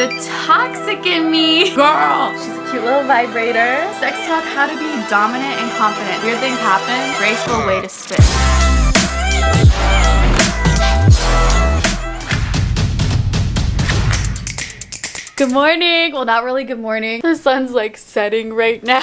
The toxic in me. Girl. She's a cute little vibrator. Sex talk, how to be dominant and confident. Weird things happen. Graceful way to spit. Good morning. Well, not really good morning. The sun's like setting right now.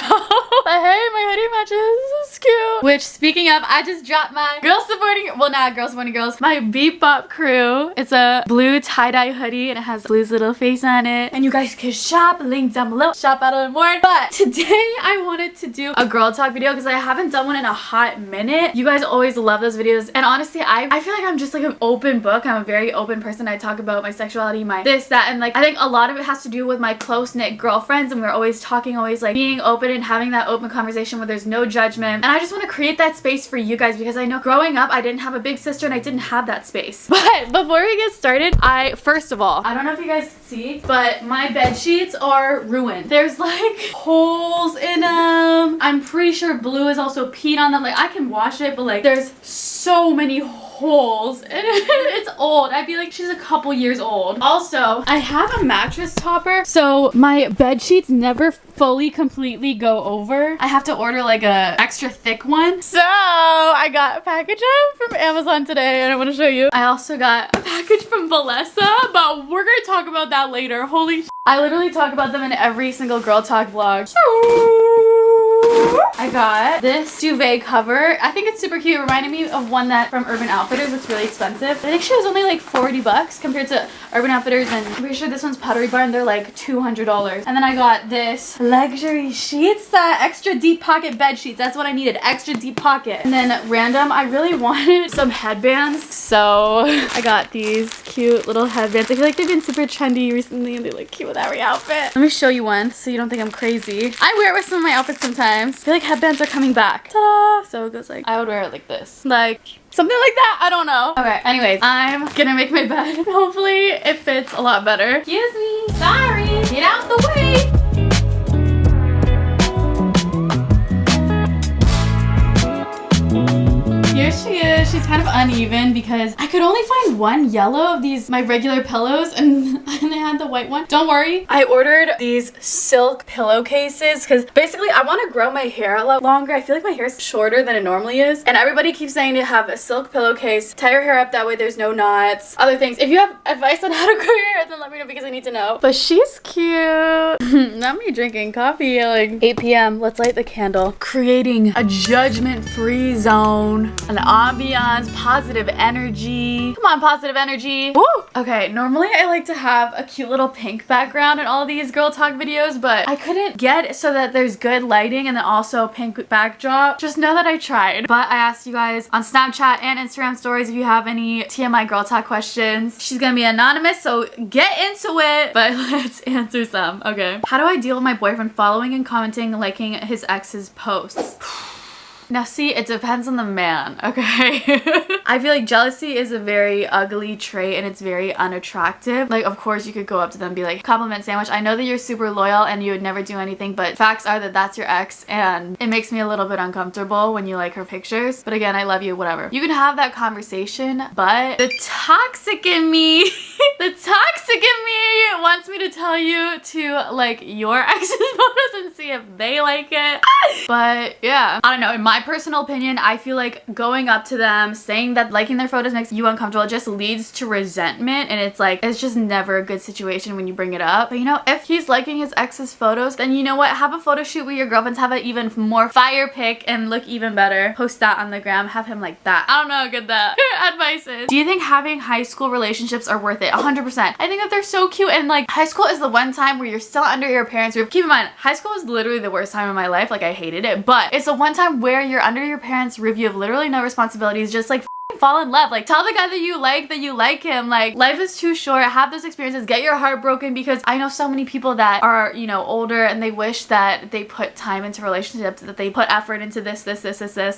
But hey, my hoodie matches. This is cute. Which, speaking of, I just dropped my girls supporting, well, not girls supporting girls, my Beep Bop crew. It's a blue tie-dye hoodie and it has Blue's little face on it. And you guys can shop, link down below. Shop out on more. But today I wanted to do a girl talk video because I haven't done one in a hot minute. You guys always love those videos. And honestly, I feel like I'm just like an open book. I'm a very open person. I talk about my sexuality, my this, that, and like, I think a lot of it has to do with my close-knit girlfriends, and we're always talking, always like being open and having that open conversation where there's no judgment. And I just want to create that space for you guys because I know growing up I didn't have a big sister and I didn't have that space. But before we get started, first of all, I don't know if you guys can see, but my bed sheets are ruined. There's like holes in them. I'm pretty sure Blue has also peed on them. Like, I can wash it, but like there's so many holes and it's old. I feel like she's a couple years old. Also, I have a mattress topper, so my bed sheets never fully completely go over. I have to order like a extra thick one. So I got a package from Amazon today and I want to show you. I also got a package from Valessa, but we're gonna talk about that later. Holy sh! I literally talk about them in every single girl talk vlog. I got this duvet cover. I think it's super cute. It reminded me of one that from Urban Outfitters. It's really expensive. I think she was only like 40 bucks compared to Urban Outfitters, and I'm pretty sure this one's Pottery Barn. They're like $200. And then I got this luxury sheets, extra deep pocket bed sheets. That's what I needed, extra deep pocket. And then random, I really wanted some headbands, so I got these cute little headbands. I feel like they've been super trendy recently and they look cute with every outfit. Let me show you one so you don't think I'm crazy. I wear it with some of my outfits sometimes. I feel like headbands are coming back. Ta-da! So it goes like, I would wear it like this. Like, something like that. I don't know. Okay, anyways, I'm gonna make my bed and hopefully it fits a lot better. Excuse me. Sorry. Get out the way. Here she is. She's kind of uneven because I could only find one yellow of these, my regular pillows, and they had the white one. Don't worry. I ordered these silk pillowcases because basically I want to grow my hair a lot longer. I feel like my hair is shorter than it normally is. And everybody keeps saying to have a silk pillowcase, tie your hair up, that way there's no knots, other things. If you have advice on how to grow your hair, then let me know because I need to know. But she's cute. Not me drinking coffee at like 8 p.m. Let's light the candle. Creating a judgment-free zone. An ambiance, positive energy. Come on, positive energy. Woo! Okay, normally I like to have a cute little pink background in all these girl talk videos, but I couldn't get it so that there's good lighting and then also a pink backdrop. Just know that I tried. But I asked you guys on Snapchat and Instagram stories if you have any TMI girl talk questions. She's gonna be anonymous, so get into it. But let's answer some, okay? How do I deal with my boyfriend following and commenting, liking his ex's posts? Now see, it depends on the man, okay? I feel like jealousy is a very ugly trait and it's very unattractive. Like, of course you could go up to them and be like, compliment sandwich. I know that you're super loyal and you would never do anything, but facts are that that's your ex and it makes me a little bit uncomfortable when you like her pictures. But again, I love you, whatever. You can have that conversation, but the toxic in me, the toxic in me wants me to tell you to like your ex's photos and see if they like it. But yeah, I don't know, in my personal opinion, I feel like going up to them, saying that liking their photos makes you uncomfortable, it just leads to resentment, and it's like, it's just never a good situation when you bring it up. But you know, if he's liking his ex's photos, then you know what, have a photo shoot with your girlfriends, have an even more fire pic and look even better, post that on the gram, have him like that. I don't know how good that advice is. Do you think having high school relationships are worth it? 100%. I think that they're so cute, and like, high school is the one time where you're still under your parents' roof. Keep in mind, high school was literally the worst time of my life. Like, I hated it, but it's the one time where you're under your parents' roof, you have literally no responsibilities, just like fall in love. Like, tell the guy that you like him. Like, life is too short. Have those experiences, get your heart broken, because I know so many people that are, you know, older and they wish that they put time into relationships, that they put effort into this.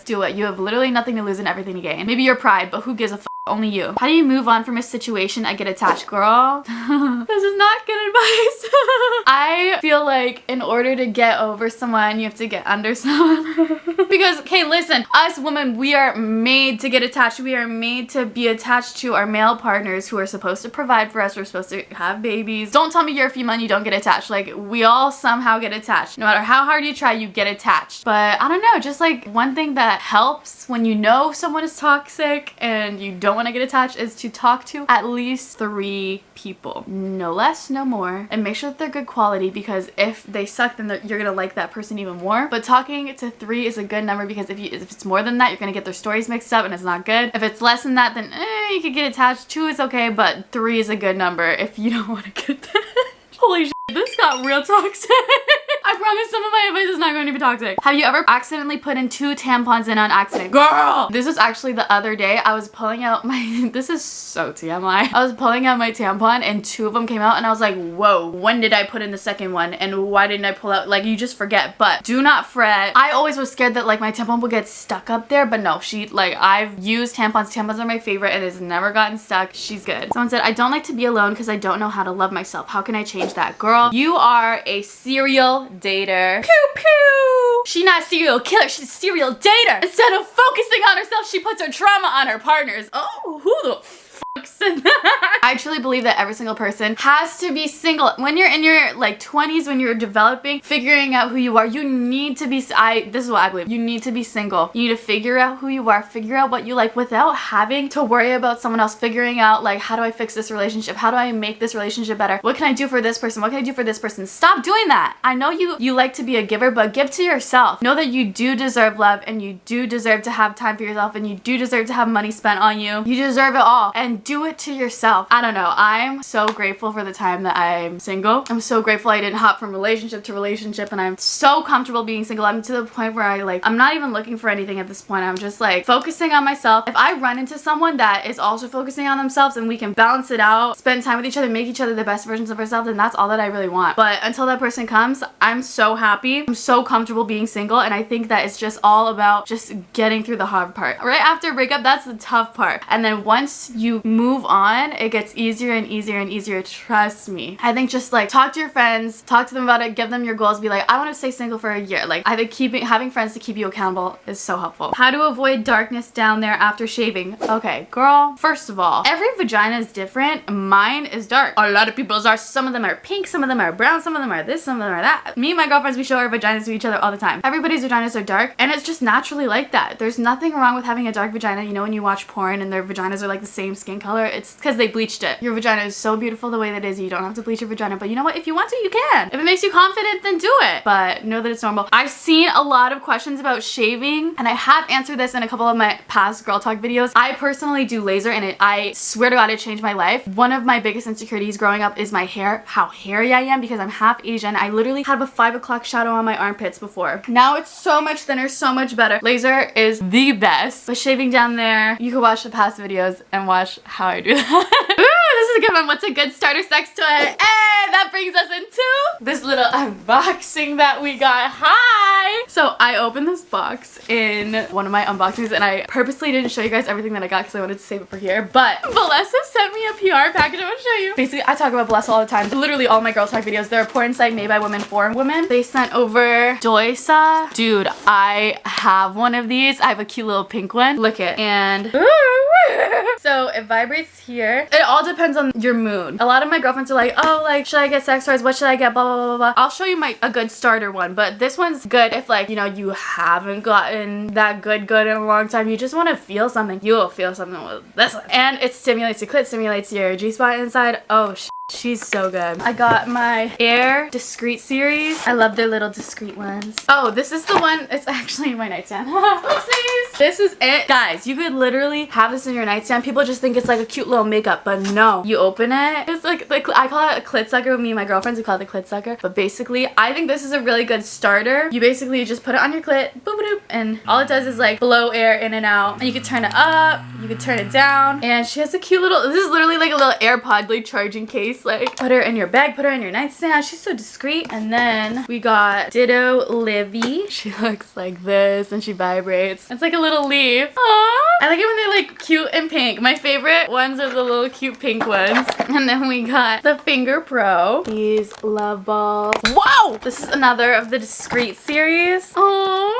Do it. You have literally nothing to lose and everything to gain. Maybe your pride, but who gives a f? only you. How do you move on from a situation and get attached, girl? This is not good advice. I feel like in order to get over someone, you have to get under someone. Because, okay, listen, us women, we are made to get attached. We are made to be attached to our male partners who are supposed to provide for us. We're supposed to have babies. Don't tell me you're a female and you don't get attached. Like, we all somehow get attached. No matter how hard you try, you get attached. But I don't know, just like one thing that helps when you know someone is toxic and you don't want to get attached is to talk to at least 3 people. No less, no more. And make sure that they're good quality, because if they suck, then you're gonna like that person even more. But talking to 3 is a good number, because if it's more than that, you're gonna get their stories mixed up and it's not good. If it's less than that, then you could get attached. 2 is okay, but 3 is a good number if you don't want to get attached. Holy shit, this got real toxic. I promise some of my advice is not going to be toxic. Have you ever accidentally put in 2 tampons in on accident? Girl! This was actually the other day. I was pulling out my, this is so TMI. I was pulling out my tampon and 2 of them came out and I was like, whoa, when did I put in the second one? And why didn't I pull out? Like, you just forget, but do not fret. I always was scared that like my tampon would get stuck up there, but no, I've used tampons. Tampons are my favorite and it's never gotten stuck. She's good. Someone said, I don't like to be alone because I don't know how to love myself. How can I change that? Girl, you are a serial dater. Pew pew! She's not a serial killer, she's a serial dater. Instead of focusing on herself, she puts her trauma on her partners. Oh, who the fuck said that? I truly believe that every single person has to be single. When you're in your like 20s, when you're developing, figuring out who you are, you need to be, this is what I believe, you need to be single. You need to figure out who you are, figure out what you like without having to worry about someone else, figuring out like, how do I fix this relationship? How do I make this relationship better? What can I do for this person? What can I do for this person? Stop doing that. I know you like to be a giver, but give to yourself. Know that you do deserve love and you do deserve to have time for yourself and you do deserve to have money spent on you. You deserve it all, and do it to yourself. I don't know. I'm so grateful for the time that I'm single. I'm so grateful I didn't hop from relationship to relationship, and I'm so comfortable being single. I'm to the point where I'm not even looking for anything at this point. I'm just like focusing on myself. If I run into someone that is also focusing on themselves and we can balance it out, spend time with each other, make each other the best versions of ourselves, then that's all that I really want. But until that person comes, I'm so happy. I'm so comfortable being single, and I think that it's just all about just getting through the hard part. Right after breakup, that's the tough part. And then once you move on, it gets easier and easier and easier. Trust me. I think just like talk to your friends, talk to them about it, give them your goals, be like, I want to stay single for a year. Like, I think having friends to keep you accountable is so helpful. How to avoid darkness down there after shaving. Okay, girl, first of all, every vagina is different. Mine is dark. A lot of people's are. Some of them are pink, some of them are brown, some of them are this, some of them are that. Me and my girlfriends, we show our vaginas to each other all the time. Everybody's vaginas are dark, and it's just naturally like that. There's nothing wrong with having a dark vagina. You know, when you watch porn and their vaginas are like the same skin color, it's because they bleached it. Your vagina is so beautiful the way that it is. You don't have to bleach your vagina, but you know what? If you want to, you can. If it makes you confident, then do it. But know that it's normal. I've seen a lot of questions about shaving, and I have answered this in a couple of my past girl talk videos. I personally do laser, and I swear to God, it changed my life. One of my biggest insecurities growing up is my hair, how hairy I am, because I'm half Asian. I literally had a 5 o'clock shadow on my armpits before. Now it's so much thinner, so much better. Laser is the best. But shaving down there, you can watch the past videos and watch how I do that. Ooh, this is a good one. What's a good starter sex toy? And that brings us into this little unboxing that we got. Hi! So I opened this box in one of my unboxings, and I purposely didn't show you guys everything that I got because I wanted to save it for here. But Blessa sent me a PR package. I want to show you. Basically, I talk about Blessa all the time. Literally all my girl talk videos. They're a porn site made by women for women. They sent over Doisa. Dude, I have one of these. I have a cute little pink one. Look it. And so it vibrates here. It all depends on your mood. A lot of my girlfriends are like, oh, like, should I get sex toys? What should I get? Blah, blah, blah, blah. I'll show you a good starter one, but this one's good if, like, you know, you haven't gotten that good in a long time. You just want to feel something. You will feel something with this one. And it stimulates your clit, stimulates your G-spot inside. Oh, she's so good. I got my Air Discreet series. I love their little discreet ones. Oh, this is the one. It's actually my nightstand. Oopsies. This is it. Guys, you could literally have this in your nightstand. People just think it's like a cute little makeup, but no. You open it. It's like I call it a clit sucker. Me and my girlfriends, we call it the clit sucker. But basically, I think this is a really good starter. You basically just put it on your clit, boop, boop, boop, and all it does is like blow air in and out. And you can turn it up, you can turn it down. And she has a cute little, this is literally like a little AirPod like charging case. nice. Like, put her in your bag, put her in your nightstand. She's so discreet. And then we got Ditto Livy. She looks like this and she vibrates. It's like a little leaf. Aww. I like it when they're like cute and pink. My favorite ones are the little cute pink ones. And then we got the Finger Pro. These love balls. Whoa! This is another of the discreet series. Aww.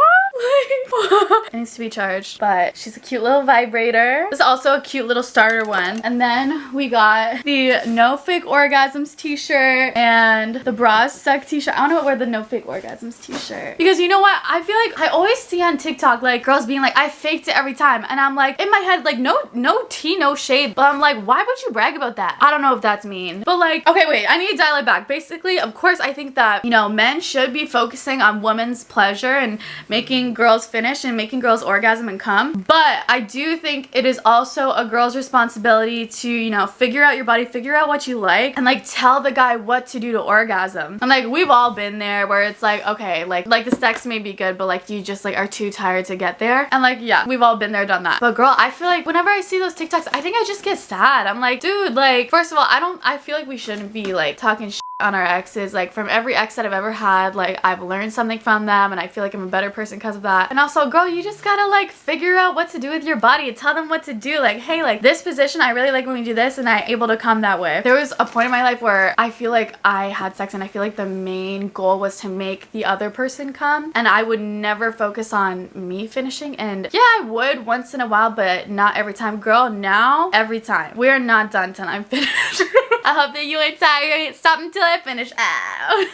It needs to be charged, but she's a cute little vibrator. This is also a cute little starter one. And then we got the No Fake Orgasms t-shirt and the Bras Suck t-shirt. I want to wear the No Fake Orgasms t-shirt because you know what? I feel like I always see on TikTok like girls being like, I faked it every time, and I'm like in my head like no tea, no shade, but I'm like, why would you brag about that? I don't know if that's mean, but like, okay, wait, I need to dial it back. Basically, of course, I think that, you know, men should be focusing on women's pleasure and making girls finish and making girls orgasm and come, but I do think it is also a girl's responsibility to, you know, figure out your body, figure out what you like, and like tell the guy what to do to orgasm. And like, we've all been there where it's like, okay, like the sex may be good, but like you just like are too tired to get there. And like, yeah, we've all been there, done that. But girl, I feel like whenever I see those TikToks, I think I just get sad. I'm like, dude, like, first of all, I feel like we shouldn't be like talking shit on our exes. Like, from every ex that I've ever had, like, I've learned something from them, and I feel like I'm a better person because of that. And also, girl, you just gotta like figure out what to do with your body and tell them what to do. Like, hey, like this position, I really like when we do this, and I'm able to come that way. There was a point in my life where I feel like I had sex and I feel like the main goal was to make the other person come, and I would never focus on me finishing. And yeah, I would once in a while, but not every time. Girl, now every time. We're not done till I'm finished. I hope that you ain't tired. You ain't stopped until I finish. Ow.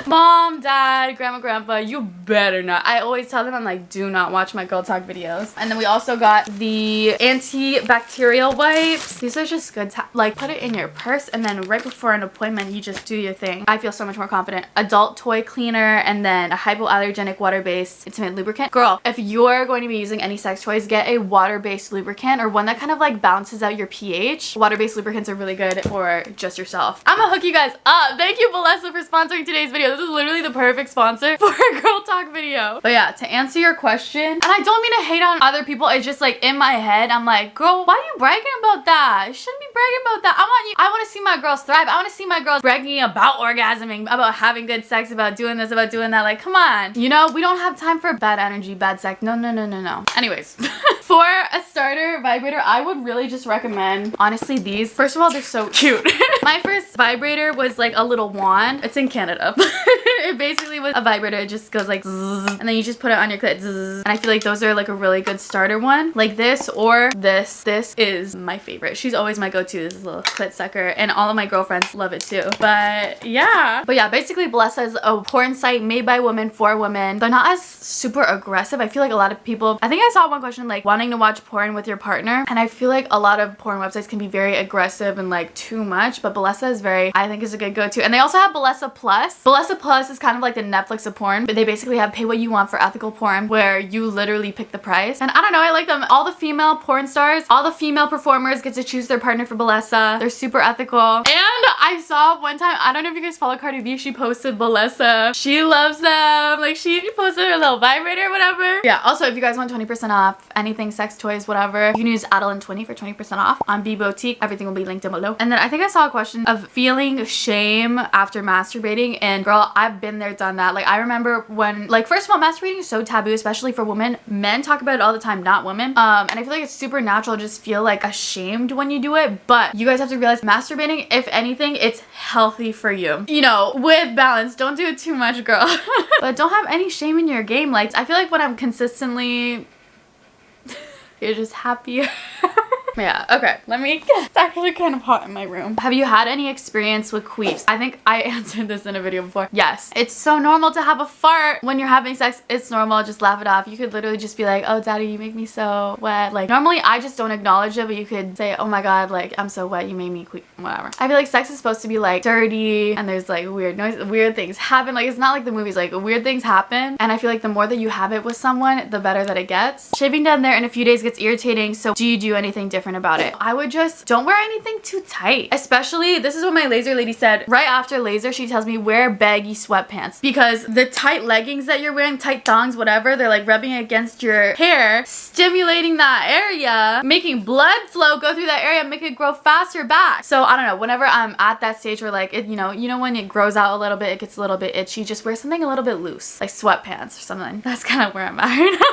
Mom, dad, grandma, grandpa, you better not. I always tell them, I'm like, do not watch my girl talk videos. And then we also got the antibacterial wipes. These are just good to like put it in your purse, and then right before an appointment you just do your thing. I feel so much more confident. Adult toy cleaner, and then a hypoallergenic water-based intimate lubricant. Girl, if you're going to be using any sex toys, get a water-based lubricant or one that kind of like balances out your pH. Water-based lubricants are really good for just yourself. I'm gonna hook you guys up. Thank you, Balesa, for sponsoring today's video. This is literally the perfect sponsor for a girl talk video. But yeah, to answer your question, and I don't mean to hate on other people, it's just like in my head, I'm like, girl, why are you bragging about that? You shouldn't be bragging about that. I want to see my girls thrive. I want to see my girls bragging about orgasming, about having good sex, about doing this, about doing that. Like, come on. You know, we don't have time for bad energy, bad sex. No, no, no, no, no. Anyways, for a starter vibrator, I would really just recommend, honestly, these. First of all, they're so cute. My first vibrator was like a little wand. It's in Canada. It basically was a vibrator. It just goes like zzz, and then you just put it on your clit. Zzz. And I feel like those are like a really good starter one. Like this or this. This is my favorite. She's always my go-to. This is a little clit sucker, and all of my girlfriends love it too. But yeah, basically Balesa is a porn site made by women for women. They're not as super aggressive. I feel like a lot of people, I think I saw one question like wanting to watch porn with your partner, and I feel like a lot of porn websites can be very aggressive and like too much, but Balesa is very, I think, is a good go-to. And they also have Balesa Plus. Balesa Plus is kind of like the Netflix of porn, but they basically have pay what you want for ethical porn, where you literally pick the price. And I don't know, I like them. All the female porn stars, all the female performers get to choose their partner for Balesa. They're super ethical. And I saw one time, I don't know if you guys follow Cardi B, she posted Balesa. She loves them. Like, she posted her little vibrator or whatever. Yeah, also if you guys want 20% off anything, sex toys, whatever, you can use ADELANGEL for 20% off on B Boutique. Everything will be linked down below. And then I think I saw a question of feeling shame after masturbating, and girl, I've been there, done that. Like, I remember when, like, first of all, masturbating is so taboo, especially for women. Men talk about it all the time, not women. And I feel like it's super natural to just feel like ashamed when you do it, but you guys have to realize masturbating, if anything, it's healthy for you. You know, with balance. Don't do it too much, girl. But don't have any shame in your game. Like, I feel like when I'm consistently you're just happier. Yeah, okay, let me, it's actually kind of hot in my room. Have you had any experience with queefs? I think I answered this in a video before. Yes, it's so normal to have a fart when you're having sex. It's normal, just laugh it off. You could literally just be like, oh daddy, you make me so wet. Like, normally I just don't acknowledge it, but you could say, oh my god, like, I'm so wet, you made me queef, whatever. I feel like sex is supposed to be like dirty, and there's like weird noise, weird things happen. Like, it's not like the movies, like weird things happen, and I feel like the more that you have it with someone, the better that it gets. Shaving down there in a few days gets irritating, so do you do anything different? different about it. I would just don't wear anything too tight. Especially, this is what my laser lady said. Right after laser, she tells me wear baggy sweatpants because the tight leggings that you're wearing, tight thongs, whatever, they're like rubbing against your hair, stimulating that area, making blood flow go through that area, make it grow faster back. So I don't know, whenever I'm at that stage where like, you know when it grows out a little bit, it gets a little bit itchy, just wear something a little bit loose, like sweatpants or something. That's kind of where I'm at right now.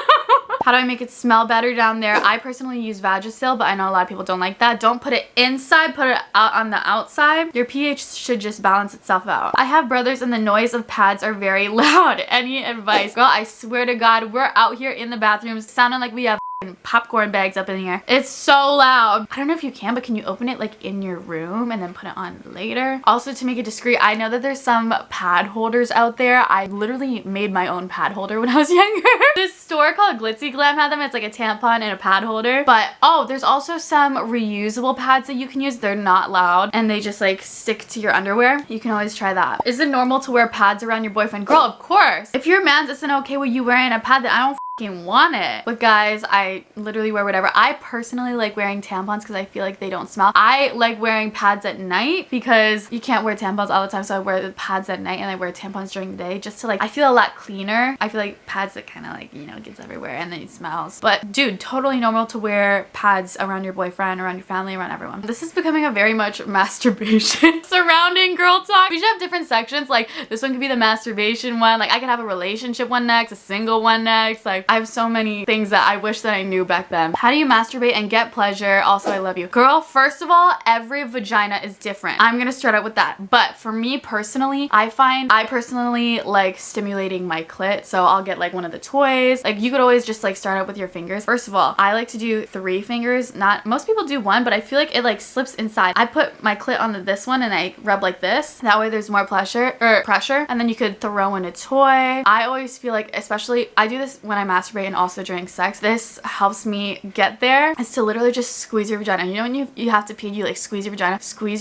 How do I make it smell better down there? I personally use Vagisil, but I know a lot of people don't like that. Don't put it inside, put it out on the outside. Your pH should just balance itself out. I have brothers and the noise of pads are very loud. Any advice? Girl, I swear to God, we're out here in the bathrooms sounding like we have popcorn bags up in here. It's so loud. I don't know if you can, but can you open it like in your room and then put it on later? Also, to make it discreet, I know that there's some pad holders out there. I literally made my own pad holder when I was younger. This store called Glitzy Glam had them. It's like a tampon and a pad holder. But oh, there's also some reusable pads that you can use. They're not loud and they just like stick to your underwear. You can always try that. Is it normal to wear pads around your boyfriend? Girl, of course. If your man's isn't okay with you wearing a pad, then I don't want it. But guys, I literally wear whatever. I personally like wearing tampons because I feel like they don't smell. I like wearing pads at night because you can't wear tampons all the time, so I wear the pads at night and I wear tampons during the day just to like, I feel a lot cleaner. I feel like pads that kind of like, you know, gets everywhere and then it smells. But dude, totally normal to wear pads around your boyfriend, around your family, around everyone. This is becoming a very much masturbation surrounding girl talk. We should have different sections. Like this one could be the masturbation one. Like I could have a relationship one next, a single one next. Like I have so many things that I wish that I knew back then. How do you masturbate and get pleasure? Also, I love you. Girl, first of all, every vagina is different. I'm gonna start out with that. But for me personally, I personally like stimulating my clit. So I'll get like one of the toys. Like you could always just like start out with your fingers. First of all, I like to do 3 fingers. Most people do 1, but I feel like it like slips inside. I put my clit on this one and I rub like this. That way there's more pressure. And then you could throw in a toy. I always feel like, especially, I do this when I masturbate and also during sex. This helps me get there, is to literally just squeeze your vagina. You know when you have to pee, you like squeeze your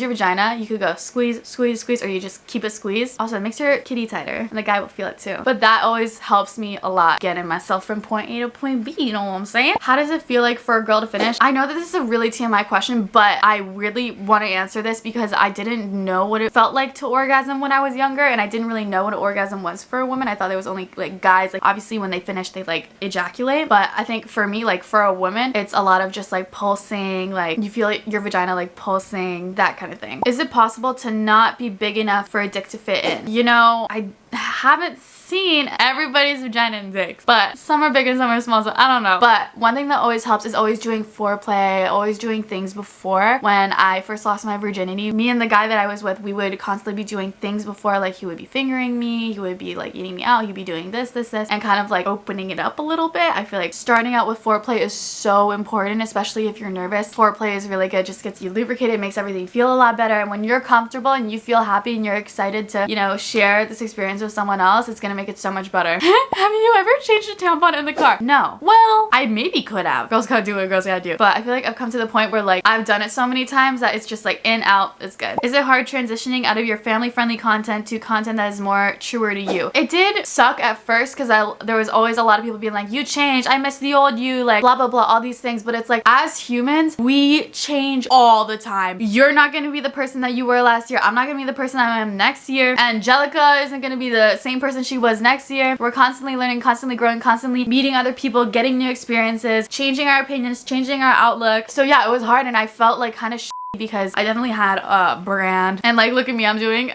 vagina. You could go squeeze, squeeze, squeeze, or you just keep it squeezed. Also, it makes your kitty tighter and the guy will feel it too. But that always helps me a lot getting myself from point A to point B, you know what I'm saying? How does it feel like for a girl to finish? I know that this is a really TMI question, but I really want to answer this because I didn't know what it felt like to orgasm when I was younger, and I didn't really know what an orgasm was for a woman. I thought it was only like guys, like obviously when they finish they like ejaculate, but I think for me, like for a woman, it's a lot of just like pulsing, like you feel like your vagina like pulsing, that kind of thing. Is it possible to not be big enough for a dick to fit in? You know, I haven't seen everybody's vagina and dicks, but some are big and some are small, so I don't know. But one thing that always helps is always doing foreplay, always doing things before. When I first lost my virginity, me and the guy that I was with, we would constantly be doing things before. Like he would be fingering me, he would be like eating me out, he'd be doing this, and kind of like opening it up a little bit. I feel like starting out with foreplay is so important, especially if you're nervous. Foreplay is really good, just gets you lubricated, makes everything feel a lot better, and when you're comfortable and you feel happy and you're excited to, you know, share this experience with someone else, it's gonna make it so much better. Have you ever changed a tampon in the car? No. Well, I maybe could have. Girls gotta do what girls gotta do. But I feel like I've come to the point where like I've done it so many times that it's just like in, out, it's good. Is it hard transitioning out of your family-friendly content to content that is more truer to you? It did suck at first because there was always a lot of people being like, you changed, I miss the old you, like blah blah blah, all these things. But it's like, as humans, we change all the time. You're not gonna be the person that you were last year. I'm not gonna be the person I am next year. Angelica isn't gonna be the same person she was next year. We're constantly learning, constantly growing, constantly meeting other people, getting new experiences, changing our opinions, changing our outlook. So yeah, it was hard and I felt like kind of because I definitely had a brand, and like look at me, I'm doing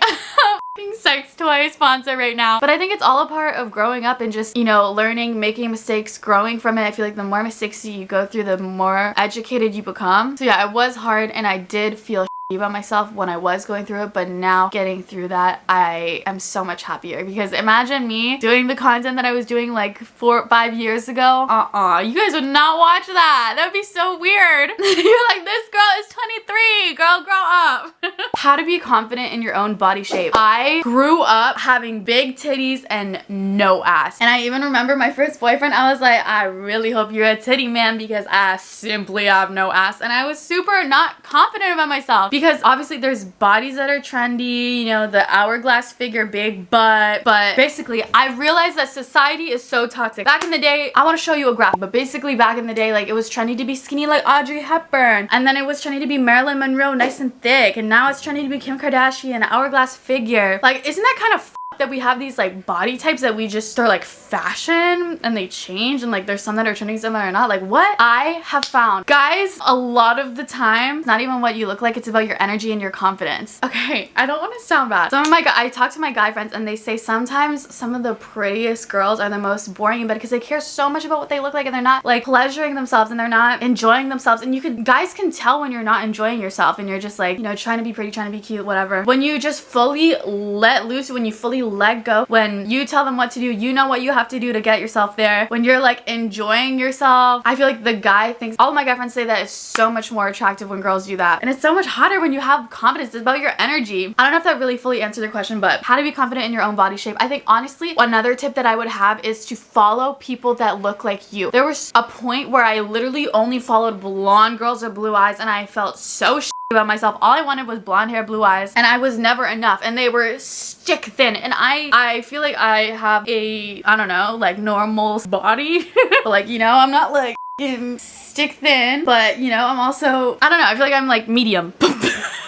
sex toy sponsor right now. But I think it's all a part of growing up and just, you know, learning, making mistakes, growing from it. I feel like the more mistakes you go through, the more educated you become. So yeah, it was hard and I did feel about myself when I was going through it, but now getting through that, I am so much happier. Because imagine me doing the content that I was doing like 4 or 5 years ago. You guys would not watch that. That would be so weird. You're like, this girl is 23, girl, grow up. How to be confident in your own body shape. I grew up having big titties and no ass, and I even remember my first boyfriend, I was like, I really hope you're a titty man because I simply have no ass. And I was super not confident about myself because obviously there's bodies that are trendy, you know, the hourglass figure, big butt, but basically I realized that society is so toxic. Back in the day, I want to show you a graph, but basically back in the day, like, it was trendy to be skinny like Audrey Hepburn, and then it was trendy to be Marilyn Monroe, nice and thick, and now it's trendy to be Kim Kardashian, hourglass figure. Like, isn't that kind of that we have these like body types that we just are like fashion and they change, and like there's some that are trending, some that are not? Like, what I have found, guys, a lot of the time it's not even what you look like, it's about your energy and your confidence. Okay, I don't want to sound bad. I talk to my guy friends and they say sometimes some of the prettiest girls are the most boring in bed because they care so much about what they look like and they're not like pleasuring themselves and they're not enjoying themselves. And guys can tell when you're not enjoying yourself and you're just like, you know, trying to be pretty, trying to be cute, whatever. When you just fully let loose, when you fully let go, when you tell them what to do, you know what you have to do to get yourself there, when you're like enjoying yourself, I feel like the guy thinks, all of my guy friends say that it's so much more attractive when girls do that, and it's so much hotter when you have confidence. It's about your energy. I don't know if that really fully answered the question, but how to be confident in your own body shape. I think honestly another tip that I would have is to follow people that look like you. There was a point where I literally only followed blonde girls with blue eyes and I felt so about myself. All I wanted was blonde hair, blue eyes, and I was never enough, and they were stick thin, and I feel like I have a, I don't know, like normal body but like, you know, I'm not like stick thin, but you know, I'm also, I don't know, I feel like I'm like medium.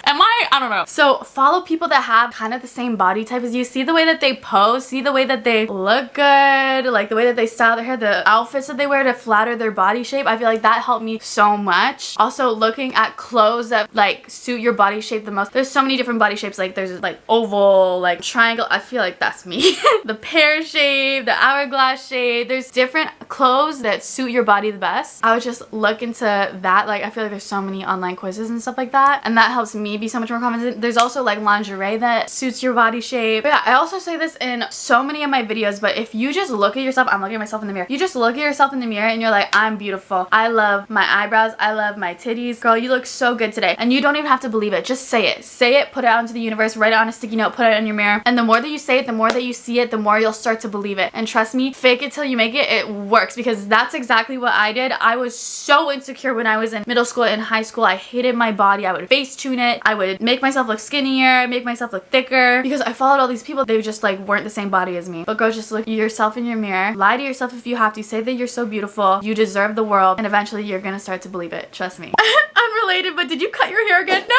Am I don't know. So follow people that have kind of the same body type as you. See the way that they pose, see the way that they look good, like the way that they style their hair, the outfits that they wear to flatter their body shape. I feel like that helped me so much. Also looking at clothes that like suit your body shape the most. There's so many different body shapes, like there's like oval, like triangle. I feel like that's me. The pear shape, the hourglass shape. There's different clothes that suit your body the best. I would just look into that. Like, I feel like there's so many online quizzes and stuff like that, and that helps me be so much more confident. There's also like lingerie that suits your body shape. But yeah, I also say this in so many of my videos, but if you just look at yourself, I'm looking at myself in the mirror, you just look at yourself in the mirror and you're like, I'm beautiful, I love my eyebrows, I love my titties, girl, you look so good today. And you don't even have to believe it, just say it, put it out into the universe, write it on a sticky note, put it in your mirror, and the more that you say it, the more that you see it, the more you'll start to believe it. And trust me, fake it till you make it, it works, because that's exactly what I did. I was so insecure when I was in middle school and high school. I hated my body. I would face tune it, I would make myself look skinnier, make myself look thicker, because I followed all these people. They just like weren't the same body as me. But girl, just look at yourself in your mirror, lie to yourself if you have to, say that you're so beautiful, you deserve the world, and eventually you're gonna start to believe it. Trust me. Unrelated, but did you cut your hair again? No!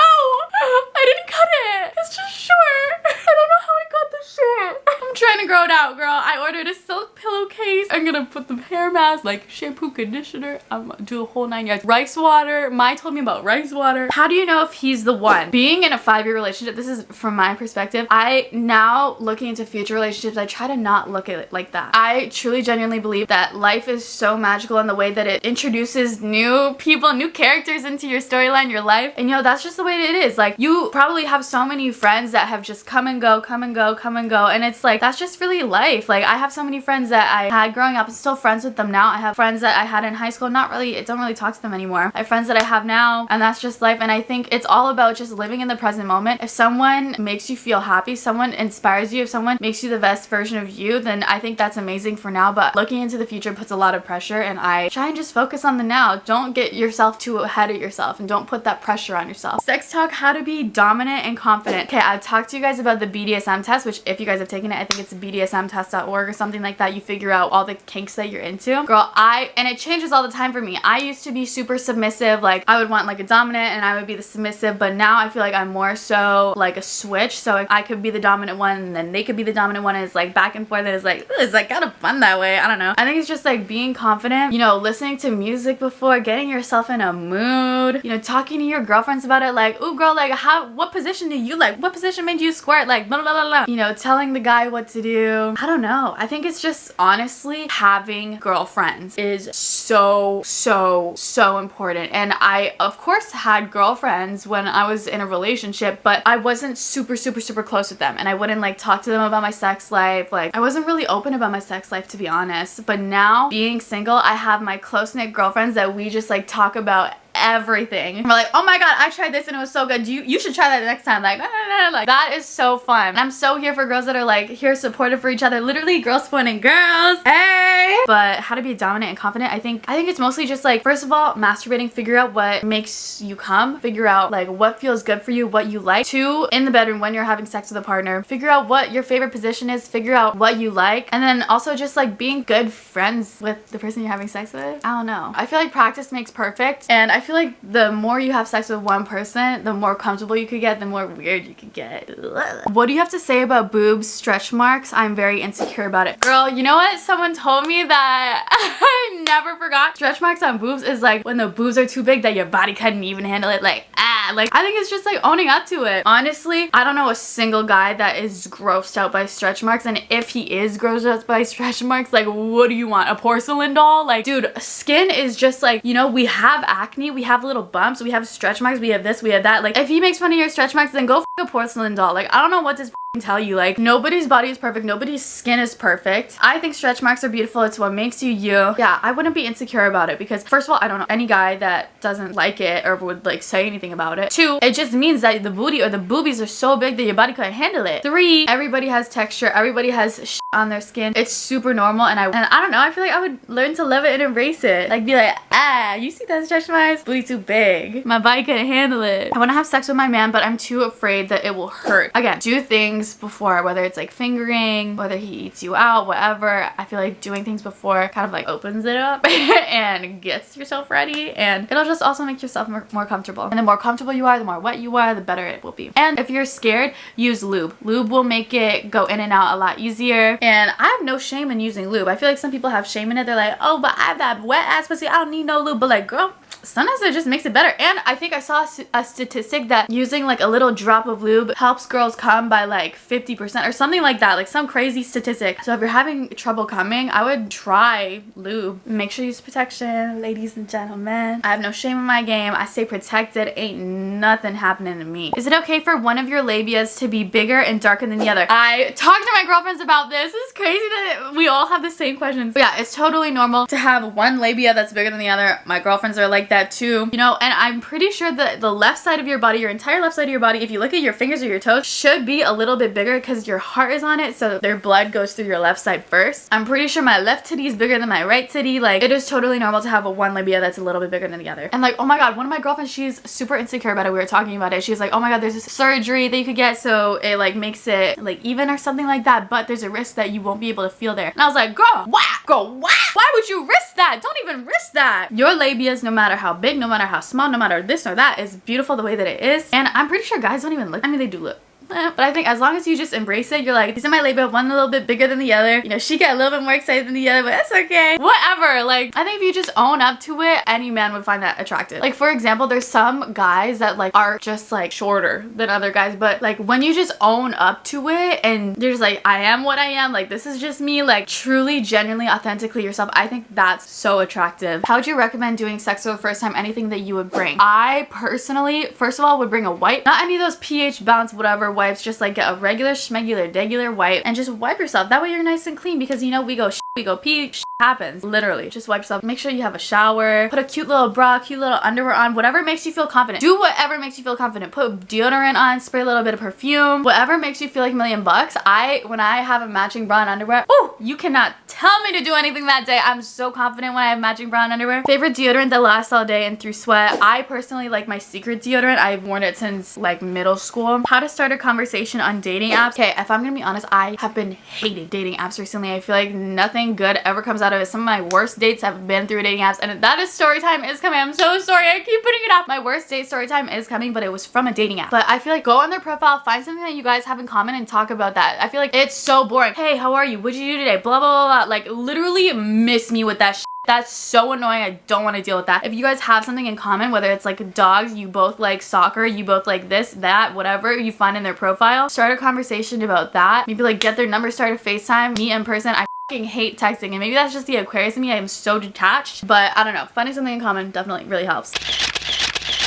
I didn't cut it. It's just short. I don't know how I got this short. I'm trying to grow it out, girl. I ordered a silk pillowcase. I'm gonna put the hair mask, like shampoo, conditioner. I'm gonna do a whole 9 yards. Rice water. Mai told me about rice water. How do you know if he's the one? Being in a 5-year relationship, this is from my perspective. I now, looking into future relationships, I try to not look at it like that. I truly genuinely believe that life is so magical in the way that it introduces new people, new characters into your storyline, your life. And you know, that's just the way it is. Like, you probably have so many friends that have just come and go, come and go, come and go. And it's like, that's just really life. Like, I have so many friends that I had growing up. I'm still friends with them now. I have friends that I had in high school. Not really, I don't really talk to them anymore. I have friends that I have now, and that's just life. And I think it's all about just living in the present moment. If someone makes you feel happy, someone inspires you, if someone makes you the best version of you, then I think that's amazing for now. But looking into the future puts a lot of pressure, and I try and just focus on the now. Don't get yourself too ahead of yourself, and don't put that pressure on yourself. Sex talk, how to be dominant and confident. Okay, I've talked to you guys about the BDSM test, which if you guys have taken it, I think it's bdsmtest.org or something like that. You figure out all the kinks that you're into. Girl, and it changes all the time for me. I used to be super submissive. Like, I would want like a dominant and I would be the submissive, but now I feel like I'm more so like a switch. So I could be the dominant one and then they could be the dominant one, and it's like back and forth, and it's like kind of fun that way. I don't know. I think it's just like being confident, you know, listening to music before, getting yourself in a mood, you know, talking to your girlfriends about it, like, ooh girl, like what position do you like? What position made you squirt? Like blah blah blah blah. You know, telling the guy what to do. I don't know. I think it's just honestly having girlfriends is so important. And I of course had girlfriends when I was in a relationship, but I wasn't super close with them, and I wouldn't like talk to them about my sex life. Like, I wasn't really open about my sex life, to be honest. But now, being single, I have my close-knit girlfriends that we just like talk about everything. We're like, oh my god, I tried this and it was so good. You should try that next time. Like, like that is so fun. And I'm so here for girls that are like here supportive for each other. Literally girls supporting girls. Hey! But how to be dominant and confident, I think it's mostly just like, first of all, masturbating, figure out what makes you come, figure out like what feels good for you, what you like. 2, in the bedroom when you're having sex with a partner, figure out what your favorite position is, figure out what you like, and then also just like being good friends with the person you're having sex with. I don't know. I feel like practice makes perfect, and I feel like the more you have sex with one person, the more comfortable you could get, the more weird you could get. Ugh. What do you have to say about boobs, stretch marks? I'm very insecure about it. Girl, you know what? Someone told me that I never forgot. Stretch marks on boobs is like when the boobs are too big that your body couldn't even handle it. Like, like I think it's just like owning up to it. Honestly, I don't know a single guy that is grossed out by stretch marks, and if he is grossed out by stretch marks, like what do you want? A porcelain doll? Like, dude, skin is just like, you know, we have acne, we have little bumps, we have stretch marks, we have this, we have that. Like, if he makes fun of your stretch marks, then go f a porcelain doll. Like, I don't know what to tell you. Like, nobody's body is perfect, nobody's skin is perfect. I think stretch marks are beautiful. It's what makes you you. Yeah, I wouldn't be insecure about it because first of all, I don't know any guy that doesn't like it or would like say anything about it. 2, it just means that the booty or the boobies are so big that your body couldn't handle it. 3, everybody has texture, everybody has shit on their skin. It's super normal, and I don't know, I feel like I would learn to love it and embrace it. Like, be like, you see that stretch marks? Booty too big, my body couldn't handle it. I want to have sex with my man, but I'm too afraid that it will hurt. Again, do things before, whether it's like fingering, whether he eats you out, whatever. I feel like doing things before kind of like opens it up and gets yourself ready, and it'll just also make yourself more comfortable. And the more comfortable you are, the more wet you are, the better it will be. And if you're scared, use lube. Lube will make it go in and out a lot easier, and I have no shame in using lube. I feel like some people have shame in it. They're like, oh, but I have that wet ass pussy, I don't need no lube. But like, girl, sometimes it just makes it better. And I think I saw a statistic that using like a little drop of lube helps girls come by like 50% or something like that, like some crazy statistic. So if you're having trouble coming, I would try lube. Make sure you use protection, ladies and gentlemen. I have no shame in my game. I stay protected. Ain't nothing happening to me. Is it okay for one of your labias to be bigger and darker than the other? I talked to my girlfriends about this. It's crazy that we all have the same questions. But yeah, it's totally normal to have one labia that's bigger than the other. My girlfriends are like that too, you know. And I'm pretty sure that the left side of your body, your entire left side of your body, if you look at your fingers or your toes, should be a little bit bigger because your heart is on it, so their blood goes through your left side first. I'm pretty sure my left titty is bigger than my right titty. Like, it is totally normal to have a one labia that's a little bit bigger than the other. And like, oh my god, one of my girlfriends, she's super insecure about it. We were talking about it. She's like, oh my god, there's this surgery that you could get so it like makes it like even or something like that, but there's a risk that you won't be able to feel there. And I was like, girl, why would you risk that? Don't even risk that. Your labias, no matter how big, no matter how small, no matter this or that, is beautiful the way that it is. And I'm pretty sure guys don't even look, I mean, they do look, but I think as long as you just embrace it, you're like, these are my labia, one a little bit bigger than the other. You know, she got a little bit more excited than the other, but that's okay. Whatever. Like, I think if you just own up to it, any man would find that attractive. Like, for example, there's some guys that like are just like shorter than other guys, but like when you just own up to it and you're just like, I am what I am, like this is just me, like truly, genuinely, authentically yourself, I think that's so attractive. How would you recommend doing sex for the first time? Anything that you would bring? I personally, first of all, would bring a wipe. Not any of those pH balance whatever wipes, just like get a regular schmegular degular wipe and just wipe yourself. That way you're nice and clean, because you know we go pee, happens. Literally, just wipe yourself. Make sure you have a shower, put a cute little bra, cute little underwear on, whatever makes you feel confident. Do whatever makes you feel confident. Put deodorant on, spray a little bit of perfume, whatever makes you feel like $1,000,000. When I have a matching bra and underwear, oh, you cannot tell me to do anything that day. I'm so confident when I have matching bra and underwear. Favorite deodorant that lasts all day and through sweat. I personally like my Secret deodorant. I've worn it since like middle school. How to start a conversation on dating apps. Okay, if I'm gonna be honest, I have been hating dating apps recently. I feel like nothing good ever comes out of it. Some of my worst dates have been through dating apps, and that is story time is coming. I'm so sorry, I keep putting it off. My worst date story time is coming, but it was from a dating app. But I feel like go on their profile, find something that you guys have in common and talk about that. I feel like it's so boring. Hey, how are you? What'd you do today? Blah, blah, blah, blah. Like, literally miss me with that shit. That's so annoying. I don't want to deal with that. If you guys have something in common, whether it's like dogs, you both like soccer, you both like this, that, whatever you find in their profile, start a conversation about that. Maybe like get their number, start a FaceTime, meet in person. I fucking hate texting, and maybe that's just the Aquarius in me. I am so detached, but I don't know. Finding something in common definitely really helps.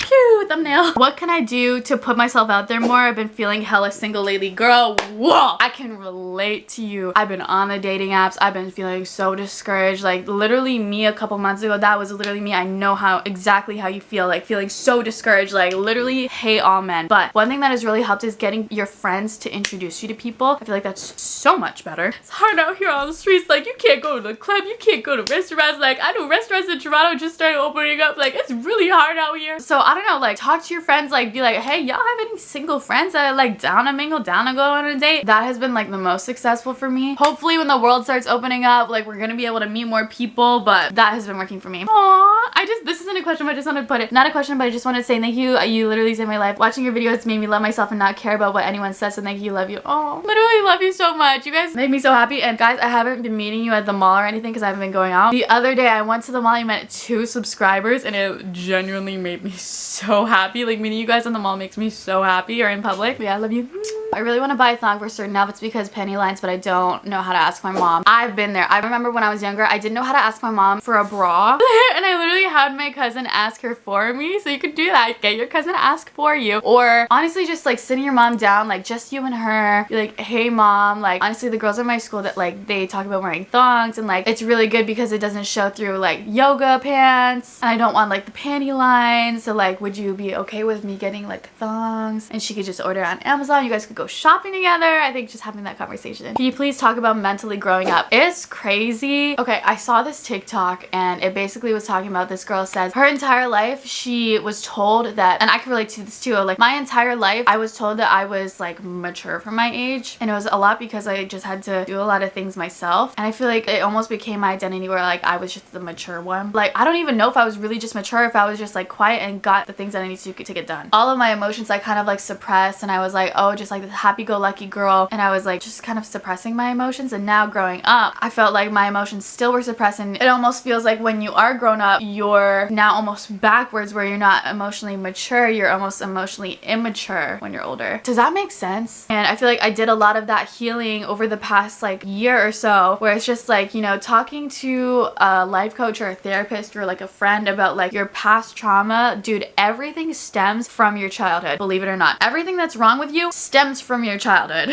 Phew, thumbnail. What can I do to put myself out there more? I've been feeling hella single lately. Girl, whoa, I can relate to you. I've been on the dating apps. I've been feeling so discouraged. Like literally me a couple months ago, that was literally me. I know exactly how you feel, like feeling so discouraged, like literally hate all men. But one thing that has really helped is getting your friends to introduce you to people. I feel like that's so much better. It's hard out here on the streets. Like you can't go to the club, you can't go to restaurants. Like I know restaurants in Toronto just started opening up. Like it's really hard out here. So I don't know, like talk to your friends, like be like, hey, y'all have any single friends that are like down to mingle, down to go on a date? That has been like the most successful for me. Hopefully when the world starts opening up, like we're gonna be able to meet more people, but that has been working for me. Aww, this isn't a question, but I just wanted to put it, not a question, but I just wanted to say thank you. You literally saved my life. Watching your videos made me love myself and not care about what anyone says, so thank you, love you. Oh, literally love you so much. You guys made me so happy. And guys, I haven't been meeting you at the mall or anything because I haven't been going out. The other day I went to the mall, I met 2 subscribers and it genuinely made me so happy. Like meeting you guys on the mall makes me so happy, or in public. But yeah, I love you. I really want to buy a thong for certain outfits because penny lines, but I don't know how to ask my mom. I've been there. I remember when I was younger, I didn't know how to ask my mom for a bra. And I literally had my cousin ask her for me. So you could do that. Get your cousin to ask for you. Or honestly, just like sitting your mom down, like just you and her. Be like, hey mom, like honestly the girls in my school that like they talk about wearing thongs, and like it's really good because it doesn't show through like yoga pants. And I don't want like the panty lines. So like, would you be okay with me getting like thongs? And she could just order on Amazon. You guys could go shopping together. I think just having that conversation. Can you please talk about mentally growing up? It's crazy. Okay, I saw this TikTok and it basically was talking about, this girl says her entire life she was told that, and I can relate to this too, like my entire life I was told that I was like mature for my age, and it was a lot because I just had to do a lot of things myself, and I feel like it almost became my identity where like I was just the mature one. Like I don't even know if I was really just mature, if I was just like quiet and got the things that I needed to get done. All of my emotions I kind of like suppressed, and I was like, oh, just like this happy-go-lucky girl, and I was like just kind of suppressing my emotions. And now growing up, I felt like my emotions still were suppressed, and it almost feels like when you are grown up, you're now almost backwards, where you're not emotionally mature, you're almost emotionally immature when you're older. Does that make sense? And I feel like I did a lot of that healing over the past like year or so, where it's just like, you know, talking to a life coach or a therapist or like a friend about like your past trauma. Dude, everything stems from your childhood, believe it or not. Everything that's wrong with you stems from your childhood.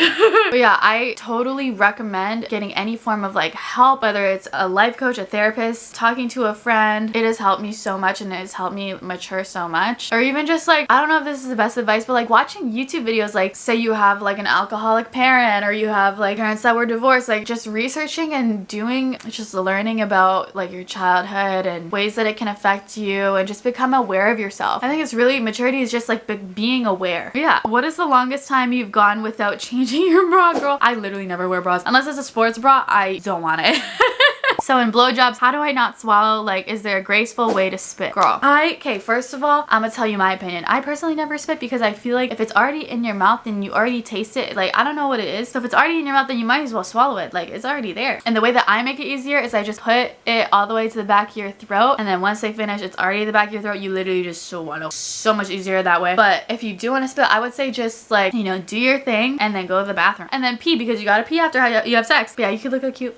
But yeah, I totally recommend getting any form of like help, whether it's a life coach, a therapist, talking to a friend. It has helped me so much, and it has helped me mature so much. Or even just like, I don't know if this is the best advice, but like watching YouTube videos, like say you have like an alcoholic parent, or you have like parents that were divorced, like just researching and doing, just learning about like your childhood and ways that it can affect you, and just become aware of yourself. I think it's really, maturity is just like being aware. But yeah, what is the longest time you've gone without changing your bra? Girl, I literally never wear bras unless it's a sports bra. I don't want it. So in blowjobs, how do I not swallow? Like, is there a graceful way to spit? Girl, okay, first of all, I'm gonna tell you my opinion. I personally never spit because I feel like if it's already in your mouth, then you already taste it. Like, I don't know what it is. So if it's already in your mouth, then you might as well swallow it. Like, it's already there. And the way that I make it easier is I just put it all the way to the back of your throat. And then once they finish, it's already in the back of your throat. You literally just swallow. So much easier that way. But if you do want to spit, I would say just like, you know, do your thing and then go to the bathroom. And then pee, because you gotta pee after you have sex. But yeah, you could look like cute.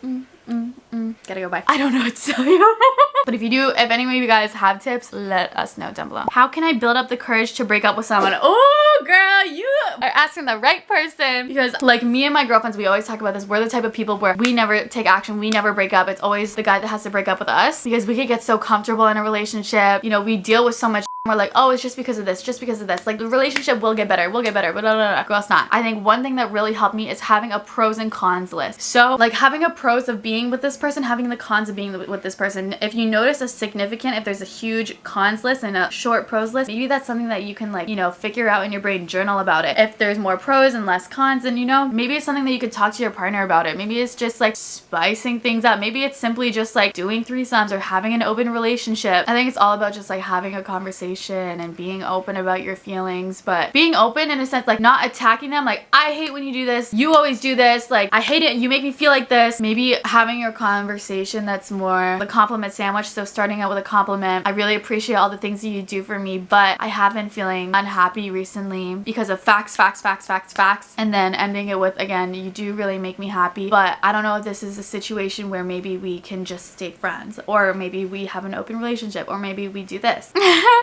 Gotta go bye. I don't know what to tell you. But if you do, if any of you guys have tips, let us know down below. How can I build up the courage to break up with someone? Oh girl, you are asking the right person. Because like me and my girlfriends, we always talk about this. We're the type of people where we never take action, we never break up. It's always the guy that has to break up with us, because we could get so comfortable in a relationship. You know, we deal with so much. We're like, oh, it's just because of this, just because of this. Like, the relationship will get better, but blah, blah, blah. Girl, it's not. I think one thing that really helped me is having a pros and cons list. So, like, having a pros of being with this person, having the cons of being with this person. If you notice a significant, if there's a huge cons list and a short pros list, maybe that's something that you can, like, you know, figure out in your brain, journal about it. If there's more pros and less cons, then, you know, maybe it's something that you could talk to your partner about it. Maybe it's just, like, spicing things up. Maybe it's simply just, like, doing threesomes or having an open relationship. I think it's all about just, like, having a conversation and being open about your feelings, but being open in a sense, like not attacking them, like, I hate when you do this, you always do this, like, I hate it, you make me feel like this. Maybe having your conversation that's more the compliment sandwich. So starting out with a compliment: I really appreciate all the things that you do for me, but I have been feeling unhappy recently because of facts. And then ending it with, again, you do really make me happy, but I don't know if this is a situation where maybe we can just stay friends, or maybe we have an open relationship, or maybe we do this.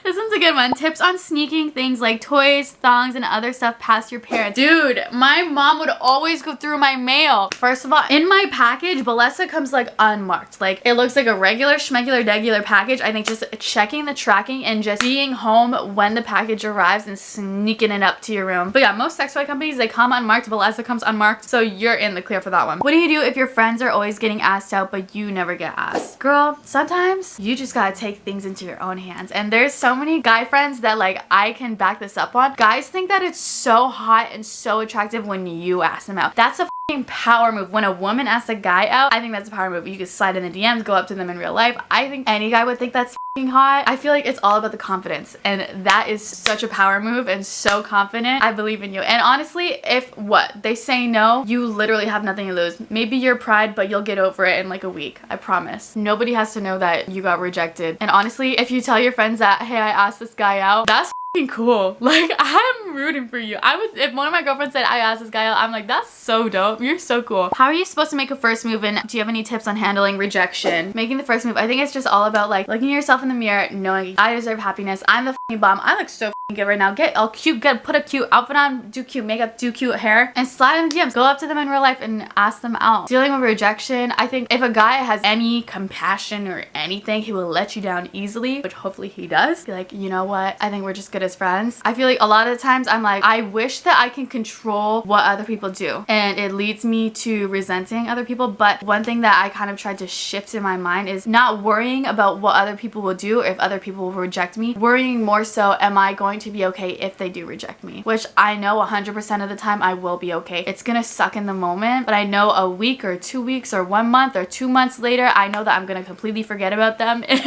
Isn't one's a good one. Tips on sneaking things like toys, thongs, and other stuff past your parents. Dude, my mom would always go through my mail. First of all, in my package, Balesa comes like unmarked. Like it looks like a regular schmegular degular package. I think just checking the tracking and just being home when the package arrives and sneaking it up to your room. But yeah, most sex toy companies, they come unmarked. Balesa comes unmarked, so you're in the clear for that one. What do you do if your friends are always getting asked out but you never get asked? Girl, sometimes you just gotta take things into your own hands. And there's so many guy friends that like I can back this up on. Guys think that it's so hot and so attractive when you ask them out. That's a power move. When a woman asks a guy out, I think that's a power move. You can slide in the DMs, go up to them in real life. I think any guy would think that's hot. I feel like it's all about the confidence, and that is such a power move and so confident. I believe in you. And honestly, if they say no, you literally have nothing to lose. Maybe your pride, but you'll get over it in like a week. I promise. Nobody has to know that you got rejected. And honestly, if you tell your friends that, hey, I asked this guy out, that's cool. Like, I'm rooting for you. If one of my girlfriends said I asked this guy out, I'm like, that's so dope. You're so cool. How are you supposed to make a first move, and do you have any tips on handling rejection? Making the first move, I think it's just all about like looking at yourself in the mirror, knowing I deserve happiness. I'm the bomb. I look so good right now. Get all cute, put a cute outfit on, do cute makeup, do cute hair, and slide in the DMs. Go up to them in real life and ask them out. Dealing with rejection, I think if a guy has any compassion or anything, he will let you down easily, which hopefully he does. Be like, you know what? I think we're just good as friends. I feel like a lot of the times I'm like, I wish that I can control what other people do, and it leads me to resenting other people. But one thing that I kind of tried to shift in my mind is not worrying about what other people will do if other people will reject me. Worrying more so, am I going to be okay if they do reject me? Which I know 100% of the time I will be okay. It's gonna suck in the moment, but I know a week or 2 weeks or 1 month or 2 months later, I know that I'm gonna completely forget about them and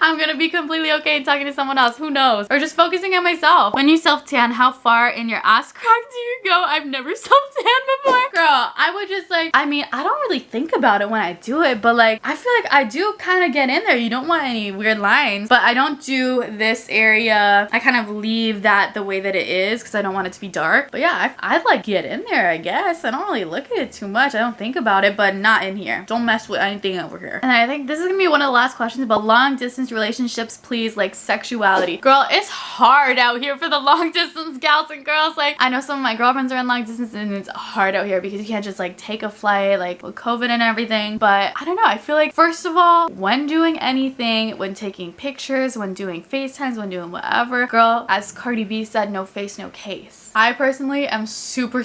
I'm gonna be completely okay talking to someone else. Who knows? Or just focusing on myself. When you self-tan, how far in your ass crack do you go? I've never self-tanned before. Girl, I would just like, I mean, I don't really think about it when I do it, but like, I feel like I do kind of get in there. You don't want any weird lines, but I don't do this area. I kind of leave that the way that it is because I don't want it to be dark. But yeah, I'd like get in there, I guess. I don't really look at it too much. I don't think about it, but not in here. Don't mess with anything over here. And I think this is gonna be one of the last questions about long distance relationships, please, like sexuality. Girl, it's hard out here for the long distance gals and girls. Like, I know some of my girlfriends are in long distance and it's hard out here because you can't just like take a flight, like with COVID and everything. But I don't know, I feel like first of all, when doing anything, when taking pictures, when doing FaceTimes, when doing whatever, girl, as Cardi B said, no face, no case. I personally am super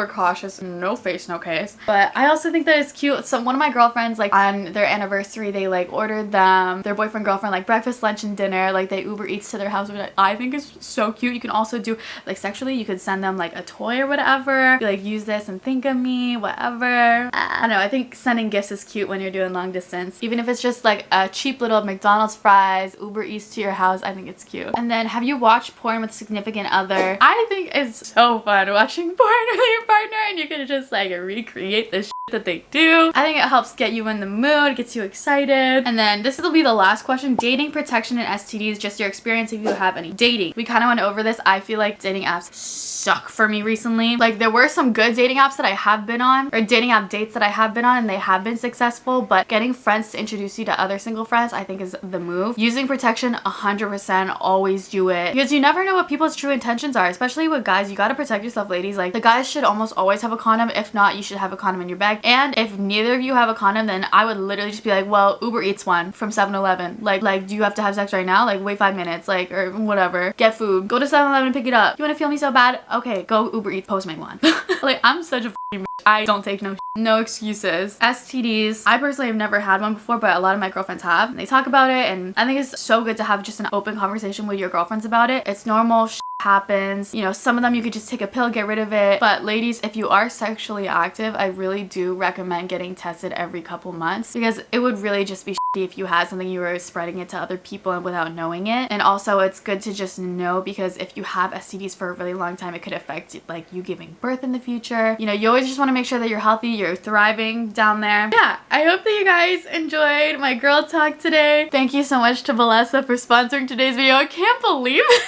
cautious. No face, no case. But I also think that it's cute. So one of my girlfriends, like on their anniversary, they like ordered their boyfriend, girlfriend, like breakfast, lunch, and dinner. Like they Uber Eats to their house, which I think is so cute. You can also do like sexually, you could send them like a toy or whatever. Be like, use this and think of me, whatever. I don't know. I think sending gifts is cute when you're doing long distance. Even if it's just like a cheap little McDonald's fries, Uber Eats to your house, I think it's cute. And then have you watched porn with significant other? I think it's so fun watching porn with your partner and you can just like recreate the shit that they do. I think it helps get you in the mood, gets you excited. And then this will be the last question. Dating, protection, and STDs, just your experience if you have any. Dating. We kind of went over this. I feel like dating apps suck for me recently. Like there were some good dating apps that I have been on, or dating app dates that I have been on, and they have been successful, but getting friends to introduce you to other single friends I think is the move. Using protection, 100% always do it, because you never know what people's true intentions are, especially with guys. You gotta protect yourself, ladies. Like the guys should almost always have a condom. If not, you should have a condom in your bag. And if neither of you have a condom, then I would literally just be like, well, Uber Eats one from 7-Eleven. Like do you have to have sex right now? Like wait 5 minutes, like, or whatever. Get food. Go to 7-Eleven and pick it up. You wanna feel me so bad? Okay, go Uber Eats Postmate one. Like I'm such a bitch. I don't take no excuses. STDs, I personally have never had one before, but a lot of my girlfriends have. And they talk about it, and I think it's so good to have just an open conversation with your girlfriends about it. It's normal. Happens, you know, some of them you could just take a pill, get rid of it. But ladies, if you are sexually active, I really do recommend getting tested every couple months, because it would really just be shitty if you had something, you were spreading it to other people and without knowing it. And also it's good to just know, because if you have STDs for a really long time, it could affect like you giving birth in the future. You know, you always just want to make sure that you're healthy, you're thriving down there. Yeah, I hope that you guys enjoyed my girl talk today. Thank you so much to Balesa for sponsoring today's video. I can't believe it.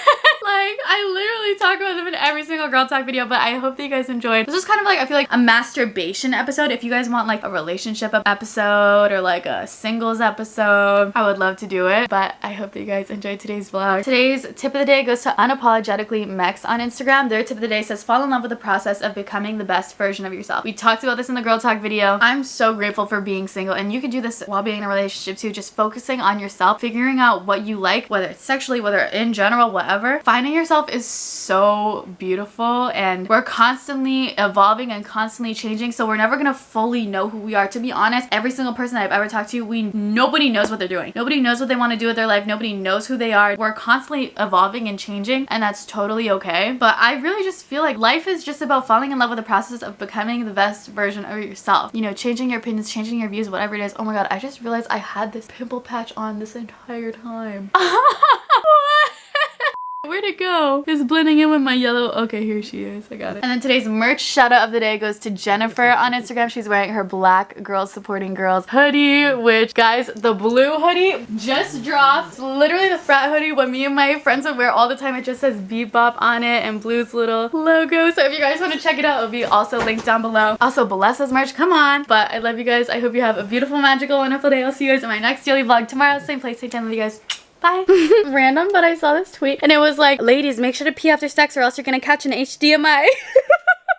Like, I literally talk about them in every single girl talk video, but I hope that you guys enjoyed. This was kind of like, I feel like a masturbation episode. If you guys want like a relationship episode or like a singles episode, I would love to do it. But I hope that you guys enjoyed today's vlog. Today's tip of the day goes to Unapologetically Mex on Instagram. Their tip of the day says, fall in love with the process of becoming the best version of yourself. We talked about this in the girl talk video. I'm so grateful for being single, and you can do this while being in a relationship too. Just focusing on yourself, figuring out what you like, whether it's sexually, whether in general, whatever. Finding yourself is so beautiful, and we're constantly evolving and constantly changing, so we're never gonna fully know who we are. To be honest, every single person I've ever talked to, nobody knows what they're doing. Nobody knows what they want to do with their life. Nobody knows who they are. We're constantly evolving and changing, and that's totally okay. But I really just feel like life is just about falling in love with the process of becoming the best version of yourself. You know, changing your opinions, changing your views, whatever it is. Oh my god, I just realized I had this pimple patch on this entire time. What? Where'd it go? It's blending in with my yellow. Okay, here she is. I got it. And then today's merch shout out of the day goes to Jennifer on Instagram. She's wearing her Black Girls Supporting Girls hoodie, which, guys, the blue hoodie just dropped. It's literally the frat hoodie what me and my friends would wear all the time. It just says Bebop on it and Blue's little logo. So if you guys want to check it out, it'll be also linked down below. Also, Blessa's merch, come on. But I love you guys. I hope you have a beautiful, magical, wonderful day. I'll see you guys in my next daily vlog tomorrow. Same place, same time. Love you guys. Bye. Random, but I saw this tweet and it was like, ladies, make sure to pee after sex or else you're gonna catch an HDMI.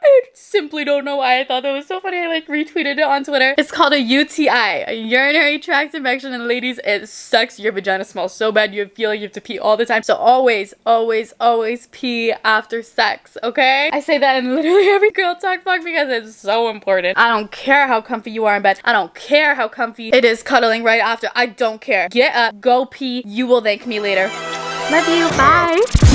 I simply don't know why I thought that was so funny. I like retweeted it on Twitter. It's called a UTI, a urinary tract infection, and ladies, it sucks. Your vagina smells so bad you feel like you have to pee all the time. So always, always, always pee after sex, okay? I say that in literally every girl talk vlog because it's so important. I don't care how comfy you are in bed. I don't care how comfy it is cuddling right after. I don't care. Get up, go pee. You will thank me later. Love you. Bye.